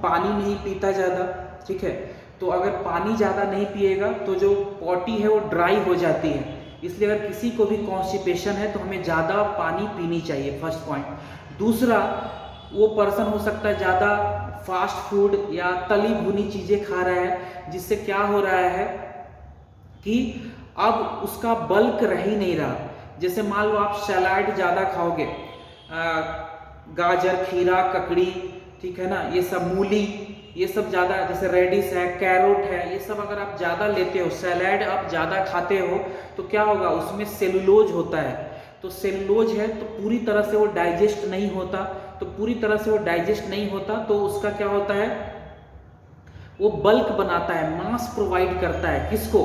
पानी नहीं पीता ज़्यादा, ठीक है। तो अगर पानी ज़्यादा नहीं पिएगा तो जो पॉटी है वो ड्राई हो जाती है। इसलिए अगर किसी को भी कॉन्स्टिपेशन है तो हमें ज़्यादा पानी पीनी चाहिए, फर्स्ट पॉइंट। दूसरा, वो पर्सन हो सकता है ज़्यादा फास्ट फूड या तली भुनी चीज़ें खा रहा है, जिससे क्या हो रहा है कि अब उसका बल्क रह ही नहीं रहा। जैसे मान लो आप सलाद ज़्यादा खाओगे, गाजर, खीरा, ककड़ी, ठीक है ना, ये सब मूली, ये सब ज़्यादा, जैसे रेडिश है, कैरोट है, ये सब अगर आप ज़्यादा लेते हो, सलाद आप ज़्यादा खाते हो, तो क्या होगा, उसमें सेलुलोज होता है। तो सेलुलोज है तो पूरी तरह से वो डाइजेस्ट नहीं होता। तो पूरी तरह से वो डाइजेस्ट नहीं होता तो उसका क्या होता है, वो बल्क बनाता है, मास प्रोवाइड करता है। किसको?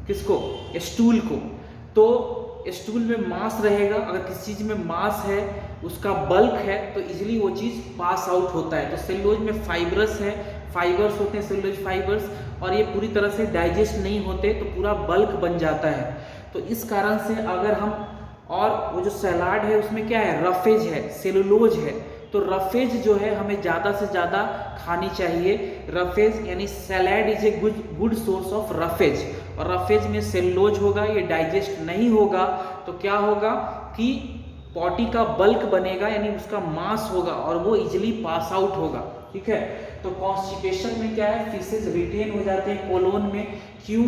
किसको? स्टूल को। तो स्टूल में मास रहेगा, अगर किसी चीज में मास है, उसका बल्क है, तो इजीली वो चीज पास आउट होता है। तो सेलुलोज में फाइब्रस है, फाइबर्स होते हैं सेलुलोज फाइबर्स, और ये पूरी तरह से डाइजेस्ट नहीं होते तो पूरा बल्क बन जाता है। तो इस कारण से अगर हम, और वो जो सलाद है उसमें क्या है, रफेज है, सेलुलोज है, तो रफेज जो है हमें ज़्यादा से ज़्यादा खानी चाहिए। रफेज यानी सलाद is a good source of roughage, और रफेज में सेलुलोज होगा, ये डाइजेस्ट नहीं होगा तो क्या होगा कि पॉटी का बल्क बनेगा, यानी उसका मास होगा और वो इजिली पास आउट होगा, ठीक है। तो कॉन्स्टिपेशन में क्या है, फीसेज रिटेन हो जाते हैं कोलोन में। क्यों?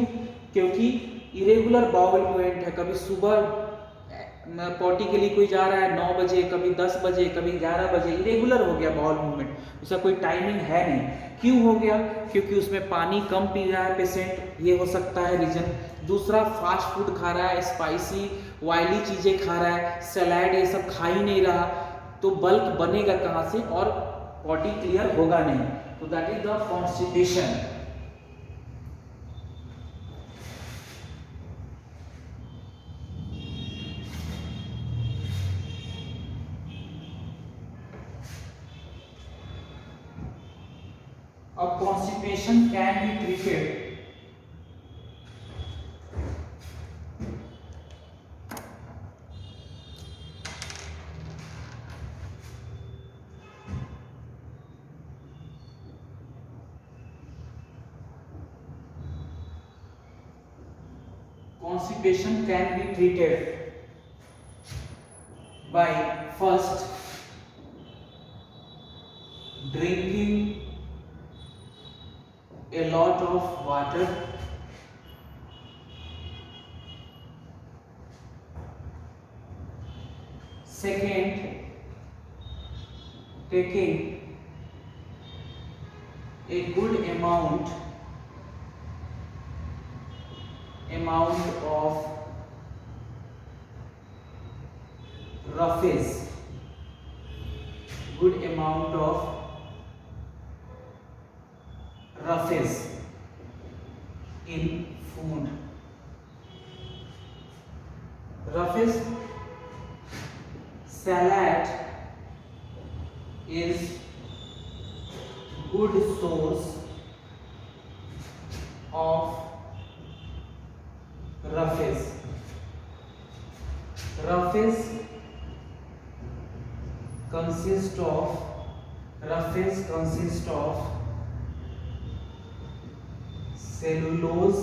क्योंकि इरेगुलर बाउल मूवमेंट है, कभी सुबह पॉटी के लिए कोई जा रहा है 9 बजे, कभी 10 बजे, कभी 11 बजे, इरेगुलर हो गया बाउल मूवमेंट, उसका कोई टाइमिंग है नहीं। क्यों हो गया? क्योंकि उसमें पानी कम पी रहा है पेशेंट, ये हो सकता है रीजन। दूसरा, फास्ट फूड खा रहा है, स्पाइसी ऑयली चीज़ें खा रहा है, सलाद ये सब खा ही नहीं रहा, तो बल्क बनेगा कहाँ से और पॉटी क्लियर होगा नहीं। तो that is the constipation. Of constipation can be treated by first drinking a lot of water, second taking a good amount of roughage, good amount of roughage in food. Roughage, salad is good source of roughage. Roughage consists of cellulose.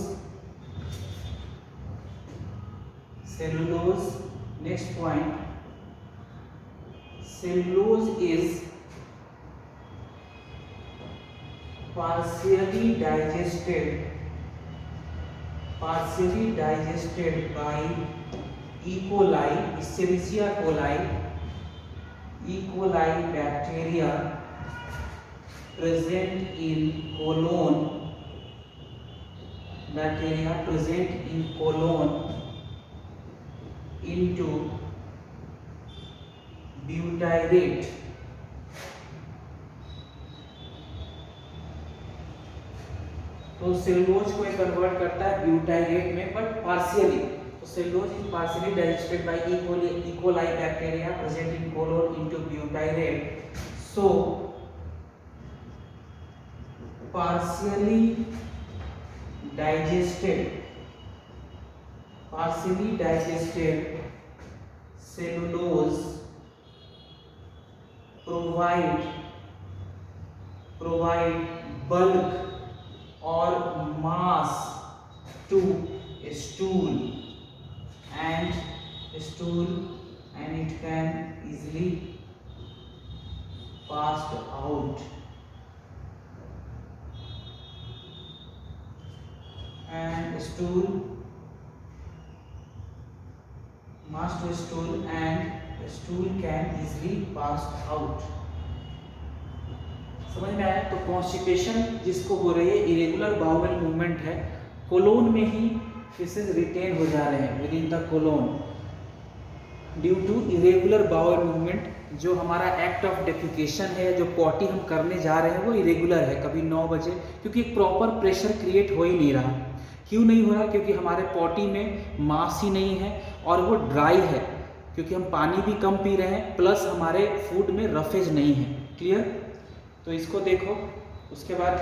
Next point, cellulose is partially digested by E. coli, Escherichia coli bacteria present in colon into butyrate. तो cellulose को convert करता है butyrate में, but partially. तो cellulose is partially digested by E coli bacteria present in colon into butyrate. So partially digested cellulose provide bulk or mass to a stool and it can easily passed out and stool mass to stool and stool can easily passed out। समझ में आया? तो constipation जिसको हो रही है irregular bowel movement है, colon में ही फेसेस रिटेन हो जा रहे हैं within the colon due to irregular bowel movement. जो हमारा एक्ट ऑफ डेफिकेशन है, जो पॉटी हम करने जा रहे हैं वो इरेगुलर है, कभी 9 बजे, क्योंकि एक प्रॉपर प्रेशर क्रिएट हो ही नहीं रहा। क्यों नहीं हो रहा? क्योंकि हमारे पॉटी में मास ही नहीं है और वो ड्राई है, क्योंकि हम पानी भी कम पी रहे हैं, प्लस हमारे फूड में रफेज नहीं है। क्लियर? तो इसको देखो। उसके बाद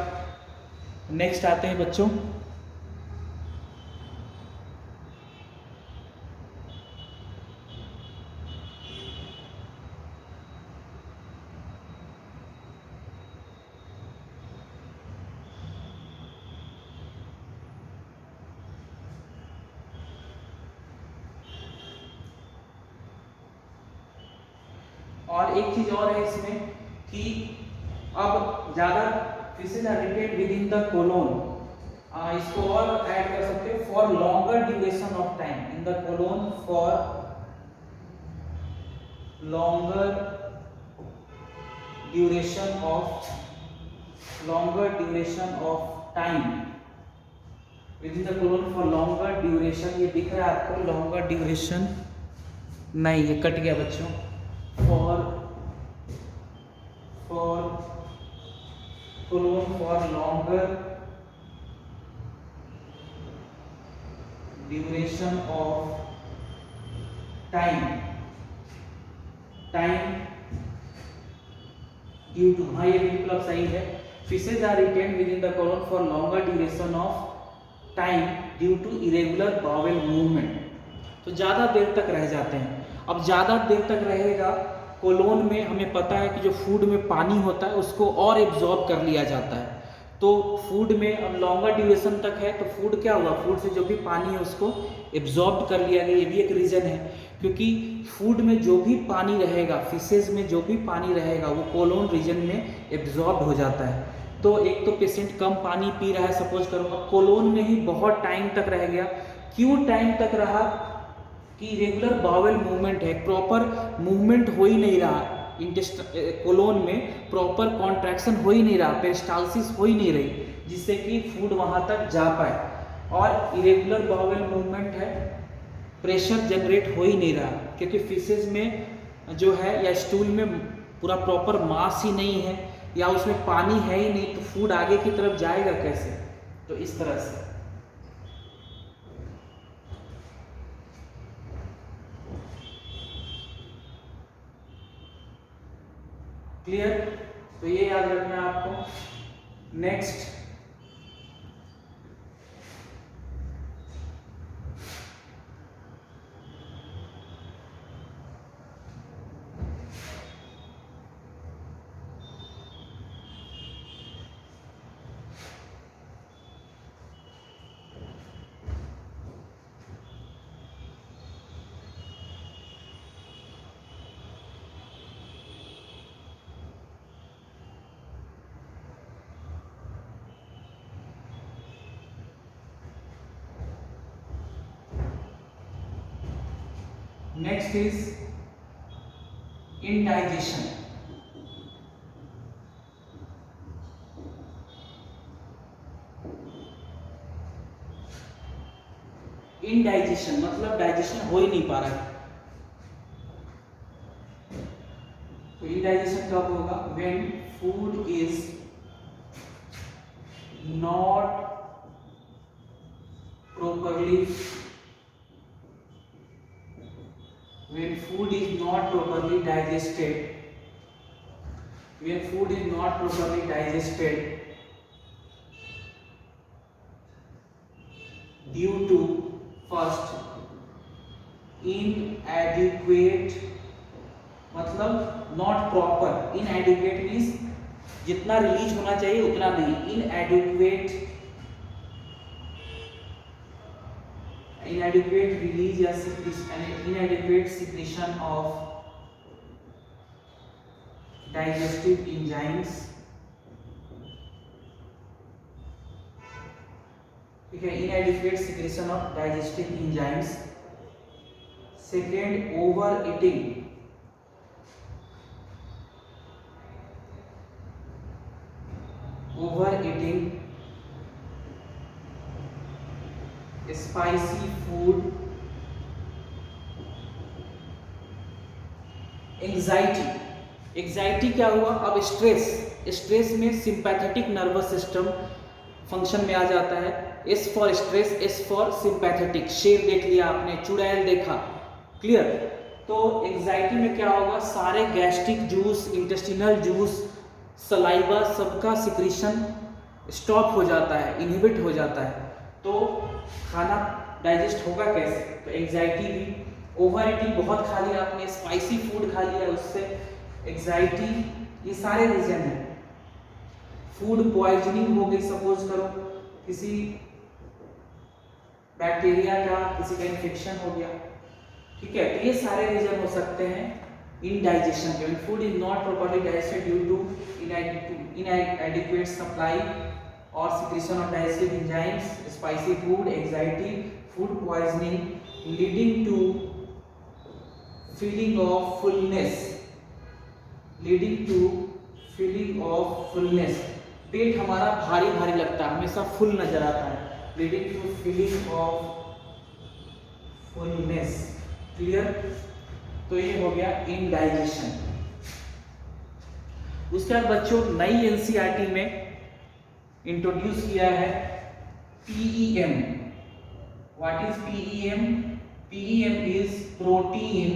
नेक्स्ट आते हैं बच्चों, और एक चीज और है इसमें कि अब ज्यादा faeces are retain within the colon, इसको और ऐड कर सकते हैं for longer duration of time in the colon, for longer duration of time within the colon for longer duration. ये दिख रहा है आपको लॉन्गर ड्यूरेशन? नहीं, ये कट गया बच्चों। for colon for longer duration of time due to, हाँ ये विकल्प सही है, faeces are retain within the colon for longer duration of time due to irregular bowel movement. तो ज़्यादा देर तक रह जाते हैं। अब ज़्यादा देर तक रहेगा कोलोन में, हमें पता है कि जो फूड में पानी होता है उसको और एब्जॉर्ब कर लिया जाता है। तो फूड में अब लॉन्गर ड्यूरेशन तक है तो फूड क्या हुआ, फूड से जो भी पानी है उसको एब्जॉर्ब कर लिया गया। ये भी एक रीज़न है, क्योंकि फूड में जो भी पानी रहेगा, फिशेज में जो भी पानी रहेगा वो कोलोन रीजन में एब्जॉर्ब हो जाता है। तो एक तो पेशेंट कम पानी पी रहा है सपोज करो, अब कोलोन में ही बहुत टाइम तक रह गया। क्यों टाइम तक रहा? कि रेगुलर बाउल मूवमेंट है, प्रॉपर मूवमेंट हो ही नहीं रहा, कोलोन में प्रॉपर कॉन्ट्रैक्शन हो ही नहीं रहा, पेरिस्टालसिस हो ही नहीं रही, जिससे कि फूड वहां तक जा पाए। और इरेगुलर बाउल मूवमेंट है, प्रेशर जनरेट हो ही नहीं रहा, क्योंकि फिशेज में जो है या स्टूल में पूरा प्रॉपर मास ही नहीं है या उसमें पानी है ही नहीं, तो फूड आगे की तरफ जाएगा कैसे? तो इस तरह से। क्लियर? तो ये याद रखना है आपको। Next, next is indigestion. Indigestion मतलब डाइजेशन हो ही नहीं पा रहा है। तो इनडाइजेशन कब होगा? When food is not properly when food is not properly digested due to first inadequate मतलब नॉट प्रॉपर, इनएडिक्वेट मीन्स जितना रिलीज होना चाहिए उतना नहीं, inadequate release या inadequate secretion of digestive enzymes, ठीक है, inadequate secretion of digestive enzymes. Second, overeating, spicy food. Anxiety क्या हुआ, अब स्ट्रेस में सिंपैथेटिक नर्वस सिस्टम फंक्शन में आ जाता है. S for stress, S for sympathetic. शेर देख लिया आपने, चुड़ैल देखा, क्लियर. तो एंजाइटी में क्या होगा, सारे gastric juice, intestinal juice, saliva, सबका सिक्रीशन स्टॉप हो जाता है, इनहिबिट हो जाता है. तो खाना डाइजेस्ट होगा कैसे, तो एंजाइटी भी. ओवर ईटिंग, बहुत खा लिया आपने, स्पाइसी फूड खा लिया, उससे एंजाइटी. ये सारे रीजन है. फूड पॉइजनिंग हो गई, सपोज करो किसी बैक्टीरिया का, किसी का इन्फेक्शन हो गया, ठीक है. तो ये सारे रीजन हो सकते हैं इनडाइजेशन के. Food is not properly digested due to inadequate supply or secretion of digestive enzymes, spicy food, anxiety, food poisoning, leading to feeling of fullness. पेट हमारा भारी भारी लगता है, हमेशा फुल नजर आता है. Leading to feeling of fullness, clear. तो ये हो गया इनडाइजेशन. उसके बाद बच्चों नई एनसीईआरटी में इंट्रोड्यूस किया है PEM. What is PEM? PEM is protein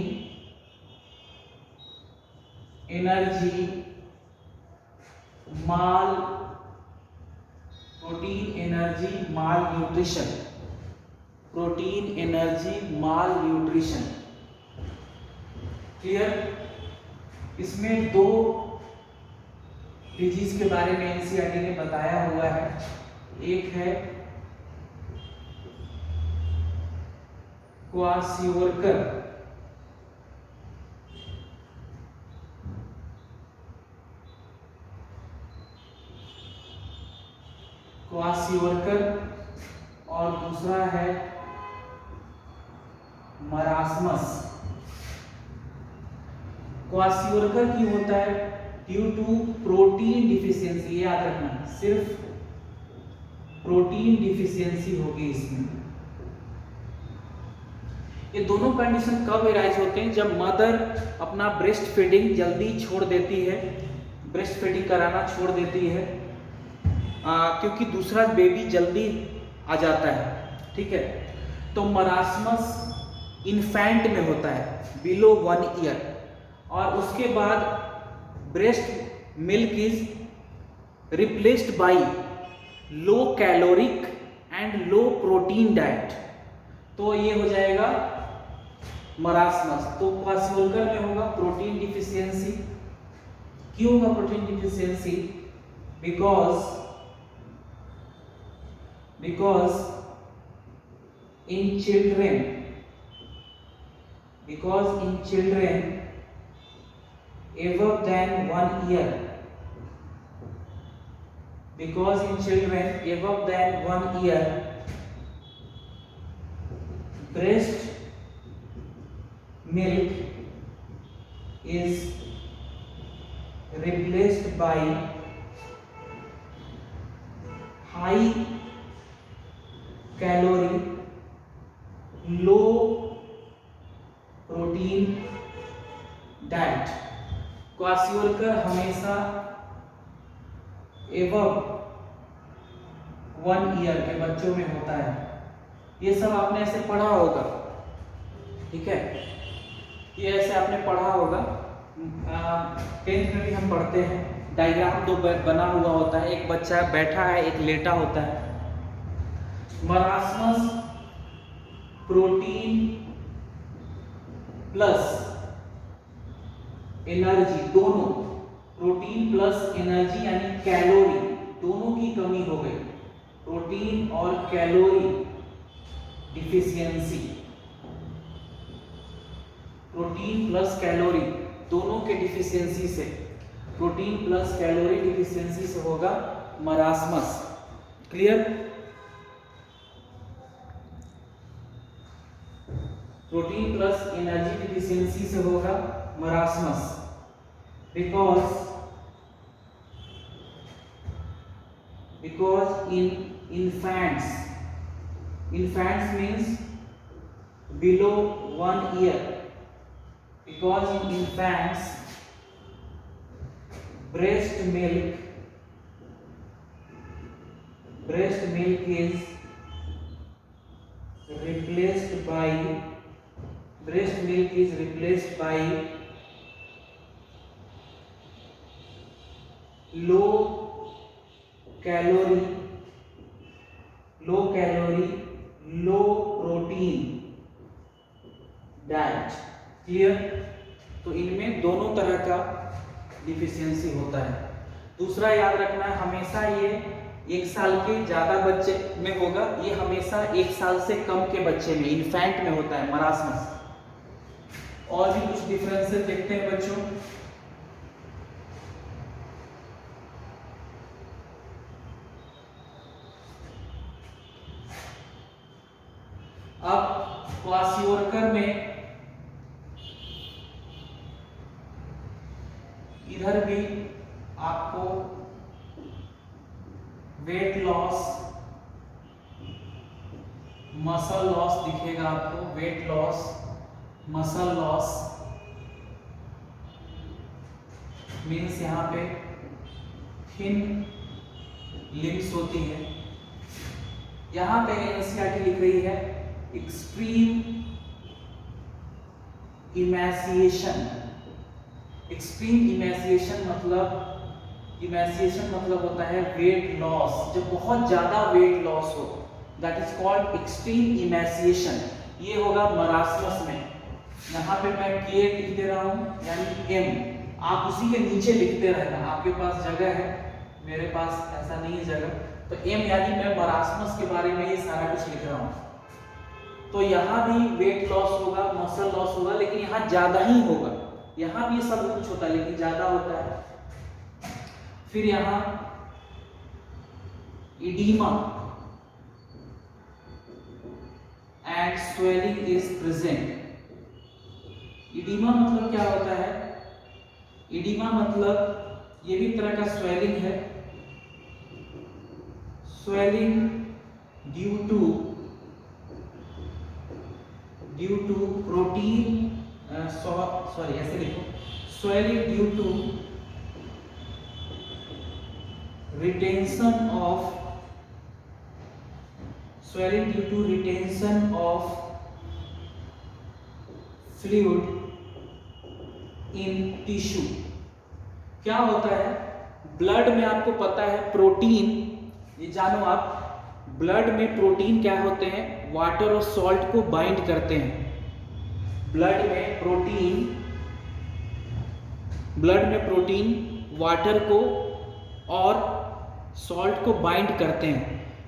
energy mall nutrition. Clear. इसमें दो डिजीज के बारे में एनसीईआरटी ने बताया हुआ है. एक है क्वाशियोरकर, और दूसरा है मरासमस. क्वाशियोरकर क्यों होता है? Due to protein deficiency. याद रखना, सिर्फ प्रोटीन डिफिशियंसी होगी इसमें. ये दोनों कंडीशन कब एराइज होते हैं? जब मदर अपना ब्रेस्ट फीडिंग जल्दी छोड़ देती है, ब्रेस्ट फीडिंग कराना छोड़ देती है, क्योंकि दूसरा बेबी जल्दी आ जाता है, ठीक है. तो मरासमस इन्फेंट में होता है बिलो 1 ईयर. और उसके बाद breast milk is replaced by low caloric and low protein diet. तो ये हो जाएगा मरासमस. तो क्वाशियोरकर में होगा प्रोटीन डिफिशियंसी. क्यों होगा protein deficiency? Because in children above than 1 year, breast milk is replaced by high calorie, low protein diet. Kwashiorkor हमेशा एवब 1 ईयर के बच्चों में होता है. ये सब आपने ऐसे पढ़ा होगा, ठीक है. ये ऐसे आपने पढ़ा होगा, 10th में भी हम पढ़ते हैं. डायग्राम दो बना हुआ होता है, एक बच्चा बैठा है, एक लेटा होता है. मरासमस प्रोटीन प्लस एनर्जी, दोनों प्रोटीन प्लस एनर्जी यानी कैलोरी, दोनों की कमी हो गई, प्रोटीन और calorie deficiency, protein plus calorie दोनों के डिफिशियंसी से, प्रोटीन प्लस कैलोरी डिफिशियंसी से होगा marasmus. Clear? Protein plus energy deficiency से होगा marasmus, because in infants means below 1 year, because in infants breast milk is replaced by low calorie, low protein diet. Clear? तो इनमें दोनों तरह का deficiency होता है। दूसरा याद रखना है, हमेशा ये 1 साल के ज्यादा बच्चे में होगा, ये हमेशा 1 साल से कम के बच्चे में, इन्फेंट में होता है मरासमस। और भी कुछ डिफरेंसेस देखते हैं बच्चों। अब क्वासियोरकर में इधर भी आपको वेट लॉस, मसल लॉस दिखेगा आपको, weight loss, muscle loss means यहाँ पे थिन लिम्स होती है। यहाँ पे एनसीईआरटी लिख रही है एक्सट्रीम इमैसिएशन। एक्सट्रीम इमैसिएशन मतलब होता है वेट लॉस, जब बहुत ज्यादा वेट लॉस हो, दैट इज कॉल्ड एक्सट्रीम इमैसिएशन। ये होगा मरासमस में। यहाँ पे मैं के लिख दे रहा हूँ यानी एम, आप उसी के नीचे लिखते रहना, आपके पास जगह है, मेरे पास ऐसा नहीं है जगह, तो एम यानी मैं मरासमस के बारे में ये सारा कुछ लिख रहा हूँ। तो यहाँ भी वेट लॉस होगा, मसल लॉस होगा, लेकिन यहाँ ज्यादा ही होगा। यहाँ भी सब कुछ होता है लेकिन ज्यादा होता है। फिर यहाँ oedema and swelling is present. Oedema मतलब क्या होता है? इडीमा मतलब ये भी तरह का स्वेलिंग है, swelling due to protein, sorry ऐसे लिखो, swelling due to retention of fluid in tissue। क्या होता है? ब्लड में आपको पता है प्रोटीन, ये जानो आप, ब्लड में प्रोटीन क्या होते हैं? वाटर और सॉल्ट को बाइंड करते हैं। ब्लड में प्रोटीन वाटर को और सॉल्ट को बाइंड करते हैं,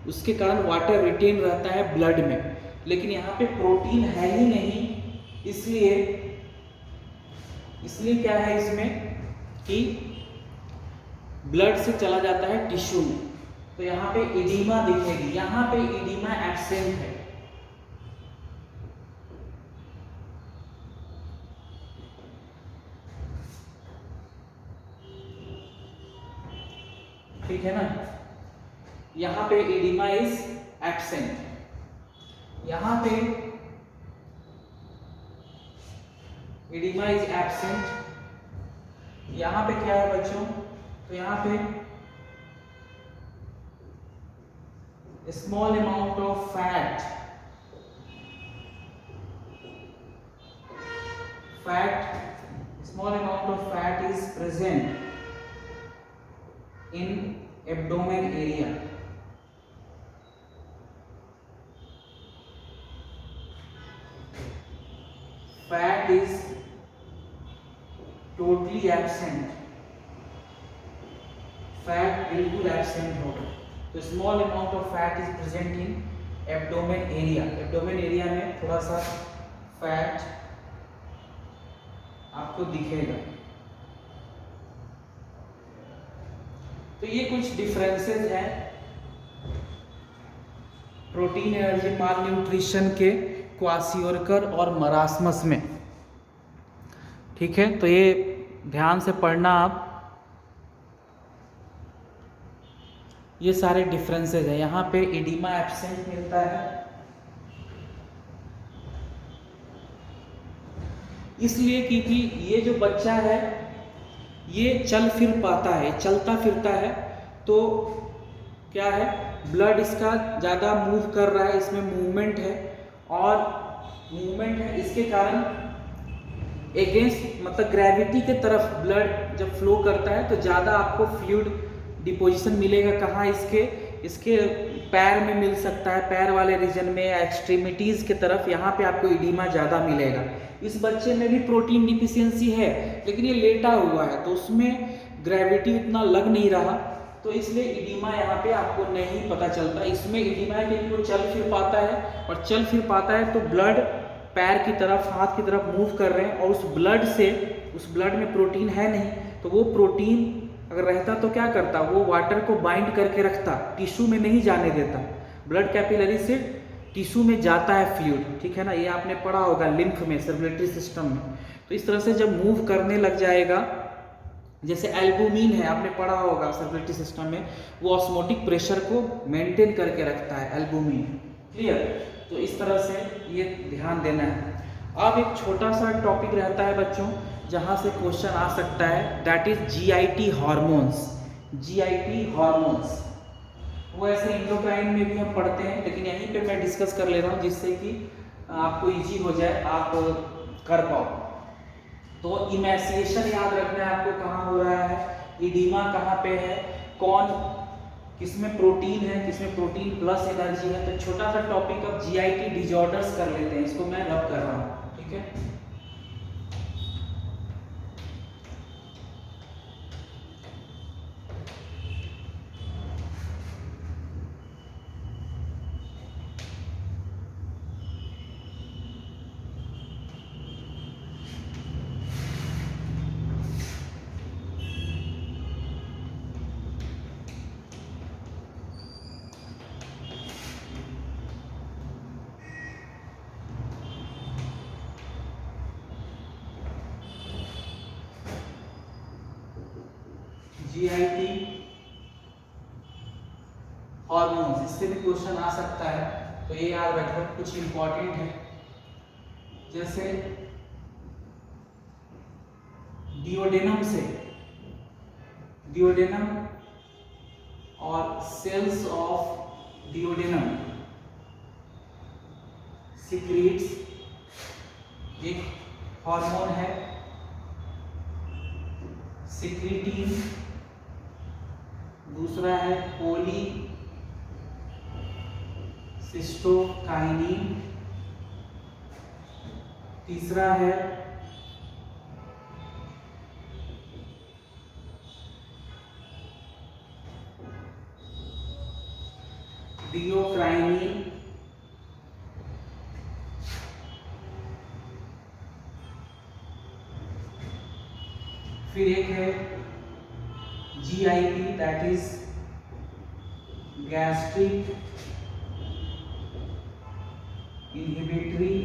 उसके कारण वाटर रिटेन रहता है ब्लड में। लेकिन यहाँ पे प्रोटीन है ही नहीं, इसलिए क्या है इसमें कि ब्लड से चला जाता है टिश्यू में, तो यहाँ पे इडीमा दिखेगी। यहाँ पे इडीमा एब्सेंट है। ठीक है ना? यहाँ पे इडीमा इज एब्सेंट, यहाँ पे इडीमा इज एब्सेंट। यहाँ पे क्या है बच्चों? तो यहाँ पे small amount of fat small amount of fat is present in abdomen area। fat is totally totally absent, fat बिल्कुल एब्सेंट होगा। तो small amount of fat is present in abdomen area. Abdomen area में थोड़ा सा fat आपको दिखेगा। तो ये कुछ डिफरेंसेस हैं प्रोटीन एनर्जी माल न्यूट्रिशन के क्वासियोरकर और मरासमस में। ठीक है, तो ये ध्यान से पढ़ना आप, ये सारे डिफरेंसेस हैं। यहाँ पे एडिमा एब्सेंट मिलता है, इसलिए क्योंकि ये जो बच्चा है ये चल फिर पाता है, चलता फिरता है, तो क्या है, ब्लड इसका ज़्यादा मूव कर रहा है, इसमें मूवमेंट है, और मूवमेंट है, इसके कारण एगेंस्ट मतलब ग्रेविटी के तरफ ब्लड जब फ्लो करता है तो ज़्यादा आपको फ्लूइड डिपोजिशन मिलेगा। कहाँ, इसके पैर में मिल सकता है, पैर वाले रीजन में, एक्सट्रीमिटीज़ के तरफ, यहाँ पे आपको एडिमा ज़्यादा मिलेगा। इस बच्चे में भी प्रोटीन डिफिशियंसी है, लेकिन ये लेटा हुआ है तो उसमें ग्रेविटी उतना लग नहीं रहा, तो इसलिए एडिमा यहाँ पे आपको नहीं पता चलता। इसमें एडिमा है क्योंकि वो चल फिर पाता है, और चल फिर पाता है तो ब्लड पैर की तरफ, हाथ की तरफ मूव कर रहे हैं, और उस ब्लड में प्रोटीन है नहीं, तो वो प्रोटीन अगर रहता तो क्या करता, वो वाटर को बाइंड करके रखता, टिश्यू में नहीं जाने देता। ब्लड कैपिलरी से टिश्यू में जाता है फ्लूइड, ठीक है ना, ये आपने पढ़ा होगा लिम्फ में, सर्कुलेटरी सिस्टम में। तो इस तरह से जब मूव करने लग जाएगा, जैसे एल्बुमिन है, आपने पढ़ा होगा सर्कुलेटरी सिस्टम में, वो ऑस्मोटिक प्रेशर को मेंटेन करके रखता है, एल्बुमिन। क्लियर? तो इस तरह से ये ध्यान देना है। अब एक छोटा सा टॉपिक रहता है बच्चों जहाँ से क्वेश्चन आ सकता है, that is GIT hormones. GIT hormones वो ऐसे इंडोक्राइन में भी हम पढ़ते हैं, लेकिन यहीं पे मैं डिस्कस कर ले रहा हूँ जिससे कि आपको इजी हो जाए, आप कर पाओ। तो इमैसिएशन याद रखना है आपको, कहाँ हो रहा है, एडिमा कहाँ पे है, कौन किसमें प्रोटीन है, किसमें प्रोटीन प्लस एनर्जी है। तो छोटा सा टॉपिक अब जीआईटी डिजॉर्डर्स कर लेते हैं, इसको मैं रब कर रहा हूँ, ठीक है। जीआईटी हार्मोन्स, इससे भी क्वेश्चन आ सकता है, तो ये याद रखो, कुछ इंपॉर्टेंट है। जैसे डिओडेनम से, डिओडेनम और सेल्स ऑफ डिओडेनम सीक्रेट्स एक हार्मोन है सिक्रीटीन, दूसरा है पोलीसिस्टोकाइनिन, तीसरा है डिओक्राइनिन, फिर एक है GIP, that is gastric inhibitory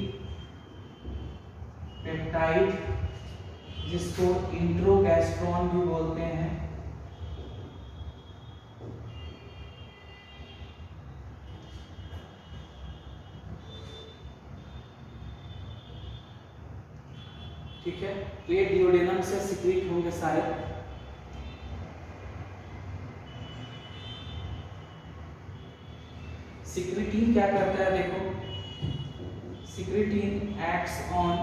peptide, जिसको इंट्रोगैस्ट्रॉन भी बोलते हैं। ठीक है, तो ये डिओडेनम से सिक्रीट होंगे सारे। सिक्रीटीन क्या करता है, देखो, secretin acts on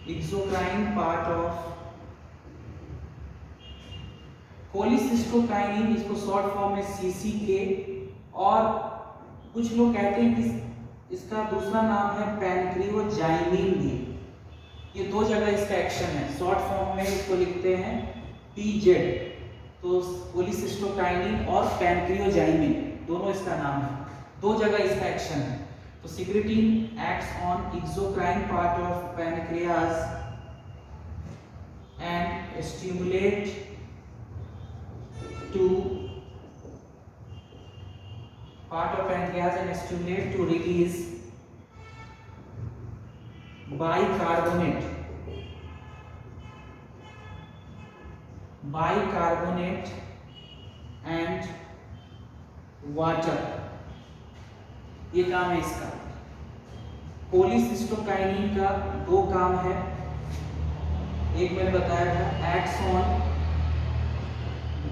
exocrine part of cholecystokinin, इसको शॉर्ट फॉर्म में CCK, और कुछ लोग कहते हैं कि इसका दूसरा नाम है पैनक्रियोजाइमिन भी। ये दो जगह इसका एक्शन है। शॉर्ट फॉर्म में इसको लिखते हैं पीजेड। तो कोलिसिस्टोकाइनिन और पैनक्रियोजाइमिन दोनों इसका नाम है, दो जगह इसका एक्शन है। तो secretin acts on exocrine part of pancreas and stimulate to part of pancreas and stimulate to release bicarbonate and water। ये काम है इसका। कोलिसिस्टोकाइनिन का दो काम है, एक मैंने बताया था acts on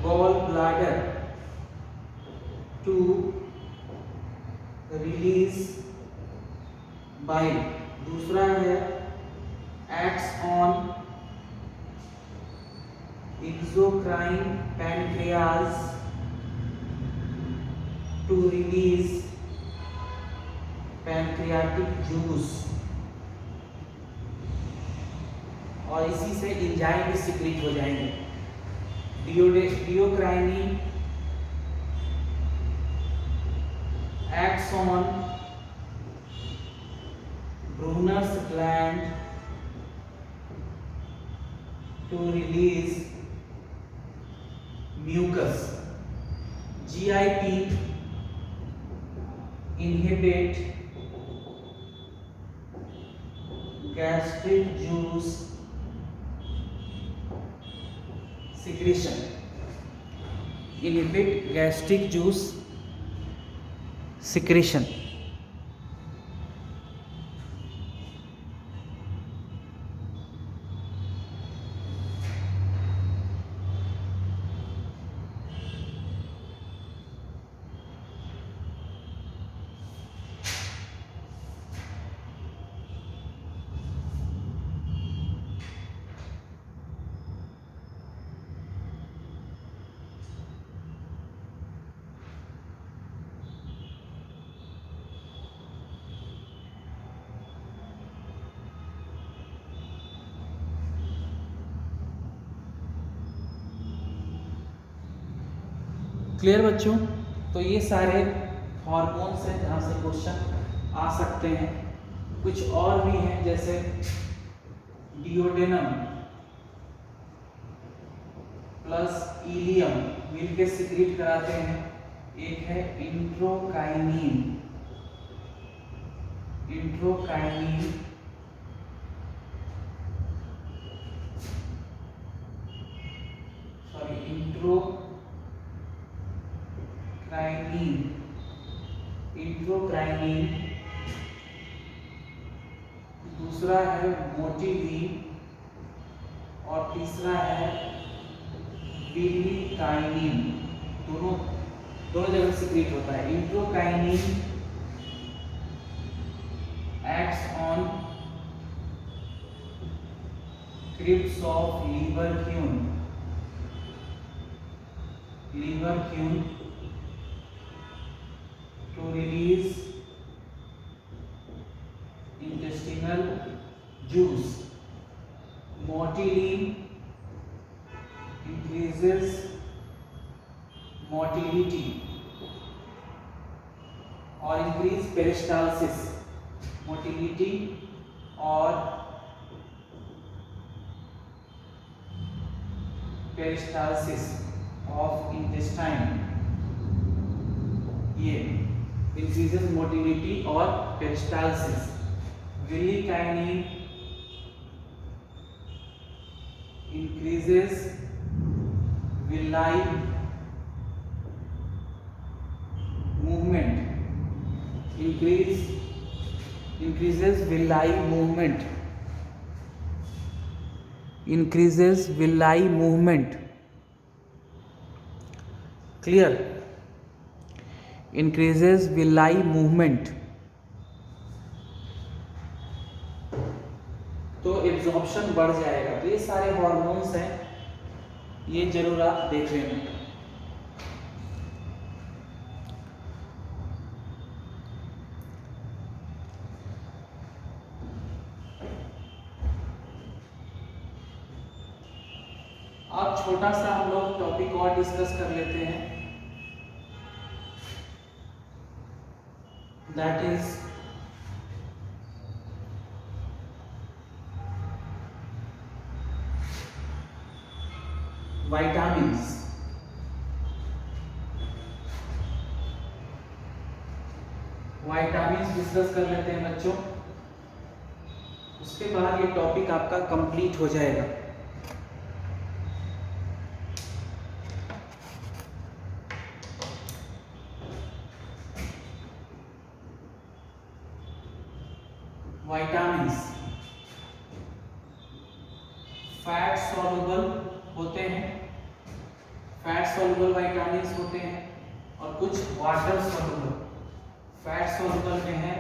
gall bladder to release bile, दूसरा है acts on exocrine pancreas to release pancreatic juice, और इसी से एंजाइम भी सिक्रीट हो जाएंगे। Duocrinin acts on Brunner's gland to release mucus. GIP inhibit gastric juice secretion, inhibit gastric juice secretion। Clear बच्चों? तो ये सारे हॉर्मोन्स हैं जहाँ से क्वेश्चन आ सकते हैं। कुछ और भी हैं जैसे डिओडेनम प्लस इलियम मिलके सिक्रीट कराते हैं। एक है इंट्रोकाइनिन इंट्रोक्राइनिन, दूसरा है मोटिलिन और तीसरा है विलिकाइनिन। दोनों जगह सिक्रीट होता है। इंट्रोकाइनिन acts on crypts of livercune to release intestinal juice। Motilin increases motility और increase peristalsis। मोटिलिटी और पेरिस्टाल्सिस ऑफ इंटेस्टाइन, ये इंक्रीजेस मोटिलिटी और peristalsis. Villikinin increases villi movement, increases villi movement। clear? increases villi movement। तो absorption बढ़ जाएगा। तो ये सारे हार्मोन्स हैं, ये जरूर आप देख लेना। अब छोटा सा हम लोग टॉपिक और डिस्कस कर लेते हैं, that is vitamins. Vitamins discuss कर लेते हैं बच्चों, उसके बाद ये टॉपिक आपका कंप्लीट हो जाएगा। विटामिन्स फैट सॉल्युबल होते हैं, फैट सॉल्युबल विटामिन्स होते हैं, और कुछ वाटर सॉल्युबल। फैट सॉल्युबल में है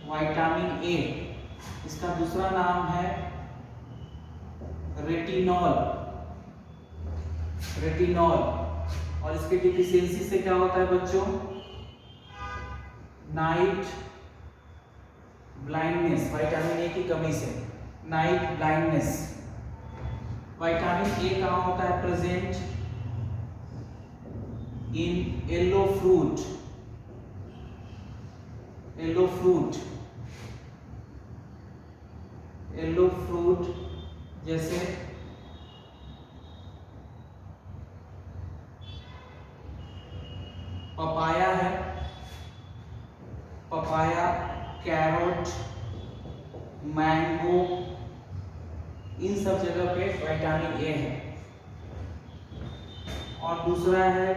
विटामिन ए, इसका दूसरा नाम है रेटिनॉल, रेटिनॉल। और इसके डिफिशियंसी से क्या होता है बच्चों, नाइट ब्लाइंडनेस, विटामिन ए की कमी से नाइट ब्लाइंडनेस। विटामिन ए कहाँ होता है present, in yellow fruit, yellow fruit, yellow fruit जैसे पपाया है, पपाया, कैरोट, मैंगो, इन सब जगह पे विटामिन ए है। और दूसरा है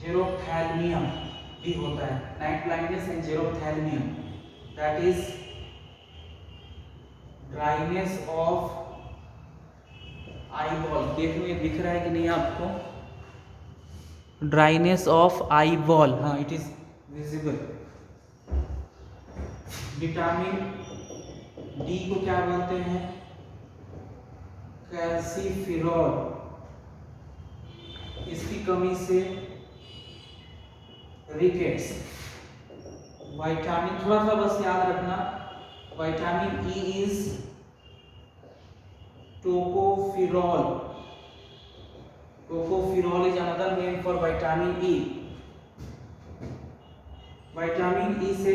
जेरोथैल्मियम भी होता है, night blindness and xerophthalmia, that is dryness of eye ball. देखो ये दिख रहा है कि नहीं आपको, ड्राइनेस ऑफ आई बॉल, हाँ it is visible. Vitamin D को क्या बोलते हैं, कैल्सीफिरॉल, इसकी कमी से रिकेट्स। विटामिन थोड़ा सा बस याद रखना, vitamin E is टोकोफिरॉल, टोकोफिरॉल is another name for vitamin E. Vitamin E से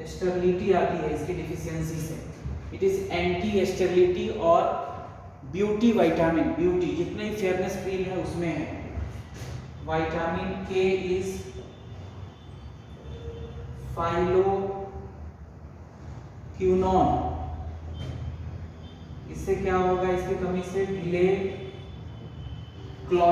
स्टेरिलिटी आती है, इसकी डिफिशियंसी से। इट इज एंटी स्टेरिलिटी और ब्यूटी विटामिन, ब्यूटी जितने फेयरनेस क्रीम है उसमें है। विटामिन के इज फाइलोक्विनोन, इससे क्या होगा, इसकी कमी से डिले